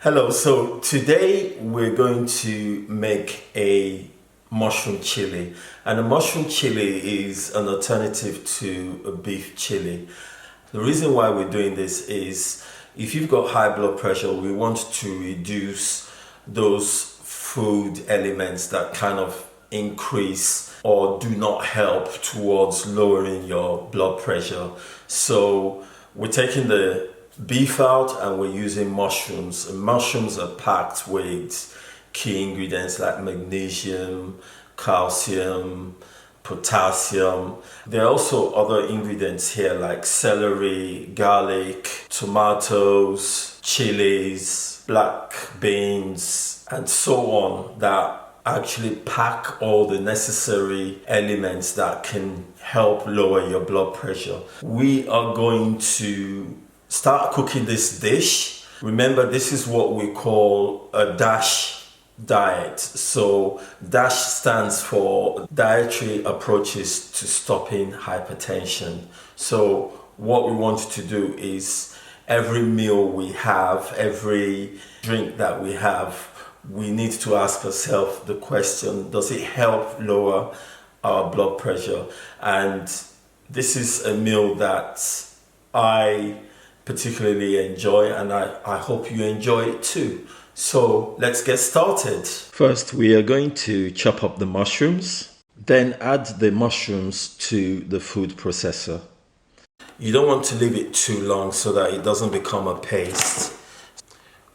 Hello, so today we're going to make a mushroom chili, and a mushroom chili is an alternative to a beef chili. The reason why we're doing this is if you've got high blood pressure, we want to reduce those food elements that kind of increase or do not help towards lowering your blood pressure. So we're taking the beef out and we're using mushrooms. And mushrooms are packed with key ingredients like magnesium, calcium, potassium. There are also other ingredients here like celery, garlic, tomatoes, chillies, black beans, and so on that actually pack all the necessary elements that can help lower your blood pressure. We are going to start cooking this dish. Remember, this is what we call a DASH diet. So DASH stands for Dietary Approaches to Stopping Hypertension. So what we want to do is every meal we have, every drink that we have, we need to ask ourselves the question, does it help lower our blood pressure? And this is a meal that I particularly enjoy, and I hope you enjoy it too. So let's get started. First, we are going to chop up the mushrooms, then add the mushrooms to the food processor. You don't want to leave it too long so that it doesn't become a paste.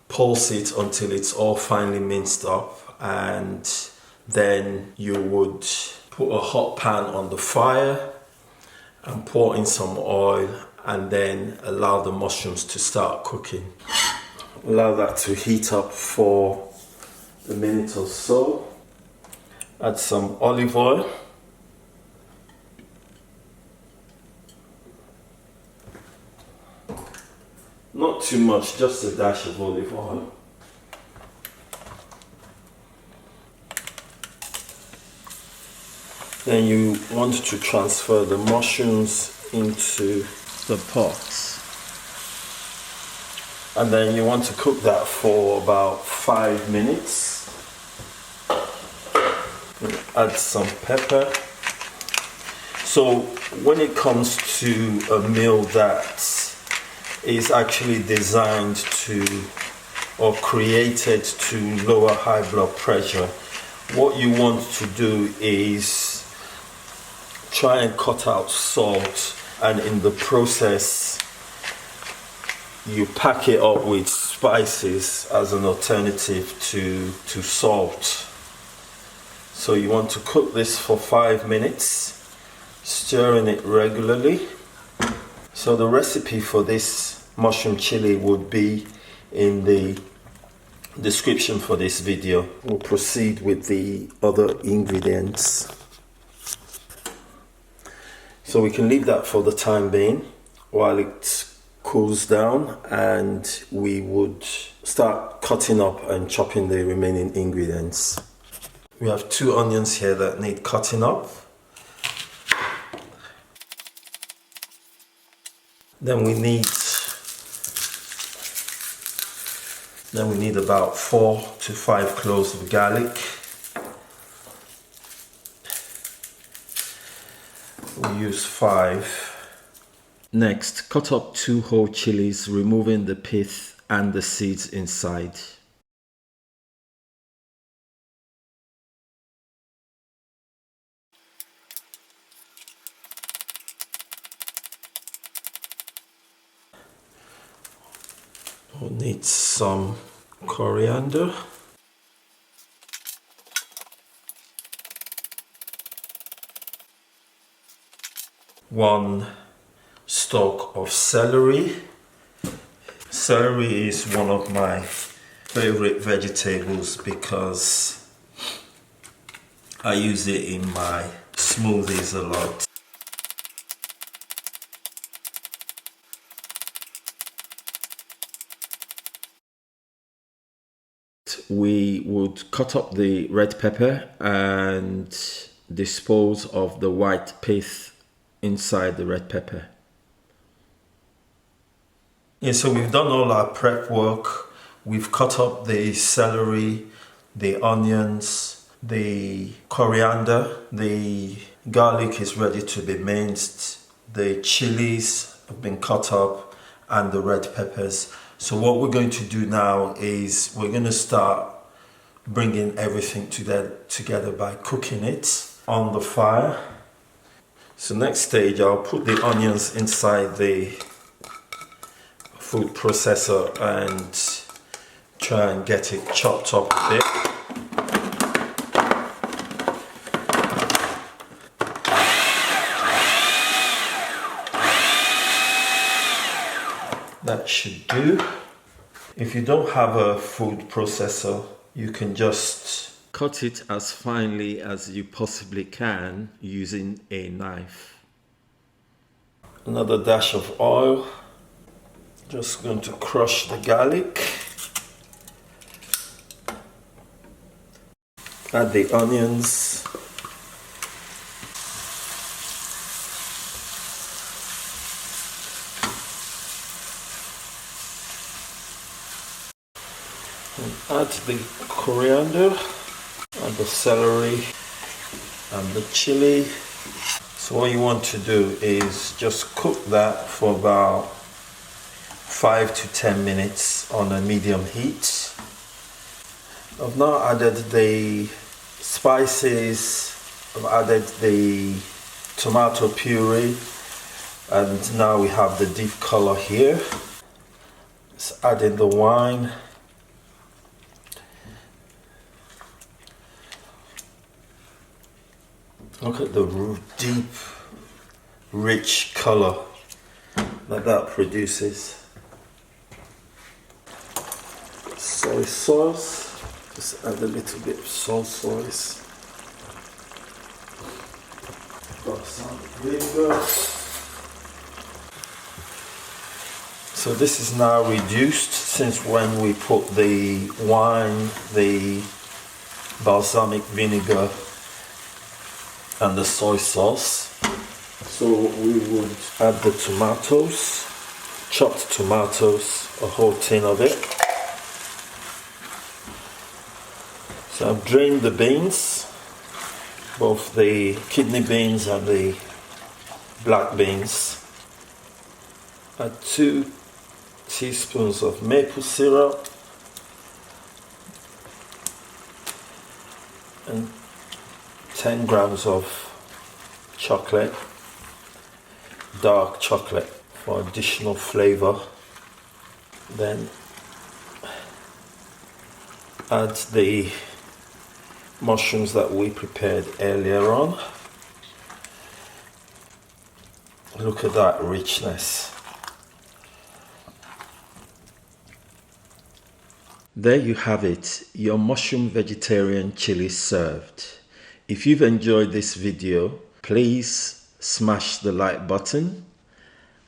Pulse it until it's all finely minced up, and then you would put a hot pan on the fire and pour in some oil, and then allow the mushrooms to start cooking. Allow that to heat up for a minute or so. Add some olive oil. Not too much, just a dash of olive oil. Then you want to transfer the mushrooms into the pots, and then you want to cook that for about 5 minutes. Add some pepper. So when it comes to a meal that is actually designed to or created to lower high blood pressure, what you want to do is try and cut out salt, and in the process you pack it up with spices as an alternative to salt. So you want to cook this for 5 minutes, stirring it regularly. So the recipe for this mushroom chili would be in the description for this video. We'll proceed with the other ingredients. So we can leave that for the time being while it cools down, and we would start cutting up and chopping the remaining ingredients. We have 2 onions here that need cutting up. Then we need about 4 to 5 cloves of garlic. We'll use 5. Next, cut up 2 whole chilies, removing the pith and the seeds inside. We'll need some coriander. One stalk of celery. Celery is one of my favorite vegetables because I use it in my smoothies a lot. We would cut up the red pepper and dispose of the white pith inside the red pepper. Yeah, so we've done all our prep work. We've cut up the celery, the onions, the coriander, the garlic is ready to be minced, the chilies have been cut up, and the red peppers. So what we're going to do now is we're going to start bringing everything together by cooking it on the fire. So next stage, I'll put the onions inside the food processor and try and get it chopped up a bit. That should do. If you don't have a food processor, you can just cut it as finely as you possibly can using a knife. Another dash of oil. Just going to crush the garlic. Add the onions. And add the coriander and the celery and the chili. So what you want to do is just cook that for about 5 to 10 minutes on a medium heat. I've now added the spices, I've added the tomato puree, and now we have the deep color here. Let's add in the wine. Look at the deep, rich color that produces. Soy sauce, just add a little bit of soy sauce. Got some vinegar. So this is now reduced since when we put the wine, the balsamic vinegar, and the soy sauce. So we would add the tomatoes, chopped tomatoes, a whole tin of it. So I've drained the beans, both the kidney beans and the black beans. Add 2 teaspoons of maple syrup and 10 grams of chocolate, dark chocolate, for additional flavor. Then add the mushrooms that we prepared earlier on. Look at that richness. There you have it, your mushroom vegetarian chili served. If you've enjoyed this video, please smash the like button.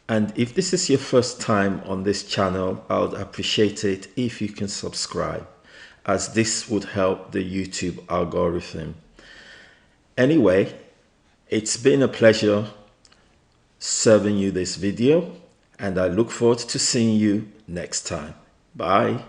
And if this is your first time on this channel, I would appreciate it if you can subscribe, as this would help the YouTube algorithm. Anyway, it's been a pleasure serving you this video, and I look forward to seeing you next time. Bye.